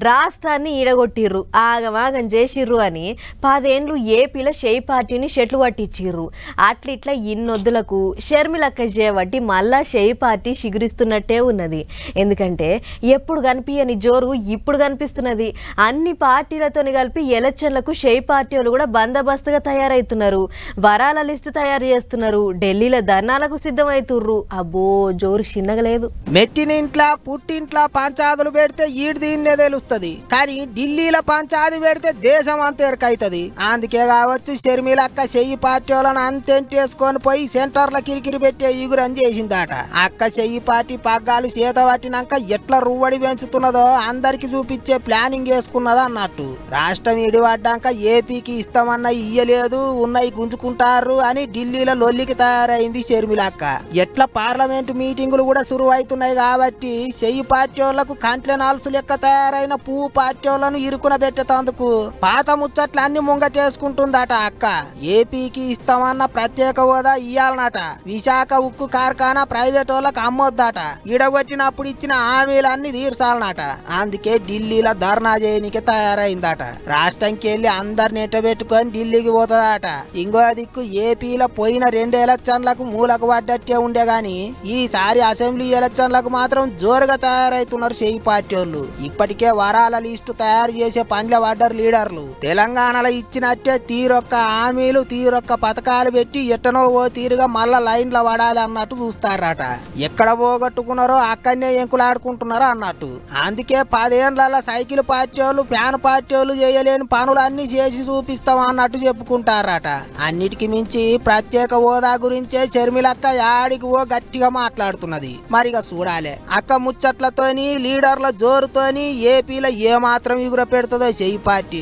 రాష్ట్రాన్ని ఈడగొట్టిర్రు ఆగమాగం చేసిర్రు అని 10 ఏళ్ళు ఏపీలో షేయి పార్టీని షెట్లు పట్టించిర్రు. అట్లిట్లా ఇన్నొద్దులకు షర్మిలక్క చేయబట్టి మళ్ళా షేయి పార్టీ చిగురిస్తున్నట్టే ఉన్నది. ఎందుకంటే ఎప్పుడు కనిపించని జోరు ఇప్పుడు కనిపిస్తున్నది. అన్ని పార్టీలతో కలిపి ఎలక్షన్లకు షేయి పార్టీ వాళ్ళు కూడా బందోబస్తుగా తయారవుతున్నారు. వరాల లిస్టు తయారు చేస్తున్నారు. ఢిల్లీలో ధర్నాలకు సిద్ధమవుతుర్రు. అబ్బో జోరు చిన్నగా లేదు. మెట్టినింట్లా పుట్టింట్లా పంచాదులు పెడితే ఈడు దీన్నే తెలుస్తుంది. కానీ ఢిల్లీలో పంచాది పెడితే దేశం అంత ఎరకైతుంది. అందుకే కావచ్చు షర్మిలక్క చెయ్యి పార్టీ వాళ్ళని అంతెంటేసుకొని పోయి సెంటర్ల కిరికిరి పెట్టే ఈగురని చేసిందట. అక్క చెయ్యి పార్టీ పగ్గాలు చేత పట్టినాక ఎట్లా రువ్వడి పెంచుతున్నదో అందరికి చూపించే ప్లానింగ్ వేసుకున్నదా అన్నట్టు. రాష్ట్రం ఇడిపడ్డాక ఏపీకి ఇస్తామన్న ఇయ్యలేదు, ఉన్నాయి గుంజుకుంటారు అని ఢిల్లీలో లొల్లికి తయారైంది షర్మిలక్క. ఎట్లా పార్లమెంటు మీటింగులు కూడా సురువు అవుతున్నాయి కాబట్టి చెయ్యి పార్టీ వాళ్లకు కంట్లే నాల్సు లెక్క తయారైన పువ్వు పార్టీ వాళ్ళను ఇరుకున పెట్టేందుకు పాత ముచ్చట్లు అన్ని ముంగటేసుకుంటుందట అక్క. ఏపీకి ఇస్తామన్న ప్రత్యేక హోదా ఇయ్యాలనట. విశాఖ ఉక్కు కార్ఖానా ప్రైవేట్ వాళ్ళకు అమ్మొద్దట. ఇడగొట్టినప్పుడు ఇచ్చిన హామీలన్నీ తీర్చాలనట. అందుకే ఢిల్లీలో ధర్నా చేయనికి తయారైందట. రాష్ట్రంకి వెళ్లి అందరిని ఎట్టబెట్టుకొని ఢిల్లీకి పోతుందట. ఇంకో దిక్కు ఏపీలో పోయిన 2 ఎలక్షన్లకు మూలకు పడ్డట్టే ఉండే గాని ఈసారి అసెంబ్లీ ఎలక్షన్లకు మాత్రం జోరుగా తయారైతున్నారు చెయ్యి పార్టీ వాళ్ళు. ఇప్పటికే వరాల లిస్టు తయారు చేసే పనుల పడ్డారు లీడర్లు. తెలంగాణలో ఇచ్చినట్టే తీరొక్క హామీలు తీరొక్క పథకాలు పెట్టి ఎట్టనో ఓ తీరుగా మళ్ళా లైన్లో పడాలి అన్నట్టు చూస్తారట. ఎక్కడ పోగొట్టుకున్నారో అక్కడనే ఎంకులాడుకుంటున్నారో అన్నట్టు. అందుకే 10 ఏళ్ల సైకిల్ పార్టీ వాళ్ళు ఫ్యాన్ పార్టీ వాళ్ళు చేయలేని పనులన్నీ చేసి చూపిస్తాం అన్నట్టు చెప్పుకుంటారట. అన్నిటికి మించి ప్రత్యేక హోదా గురించే షర్మిలక్క యాడికి ఓ గట్టిగా మాట్లాడుతున్నది. మరిగా చూడాలి అక్క ముచ్చట్లతోని లీడర్ల జోరుతోని ఏపీలో ఏమాత్రం ఎగుర పెడుతుందో చెయ్యి పార్టీ.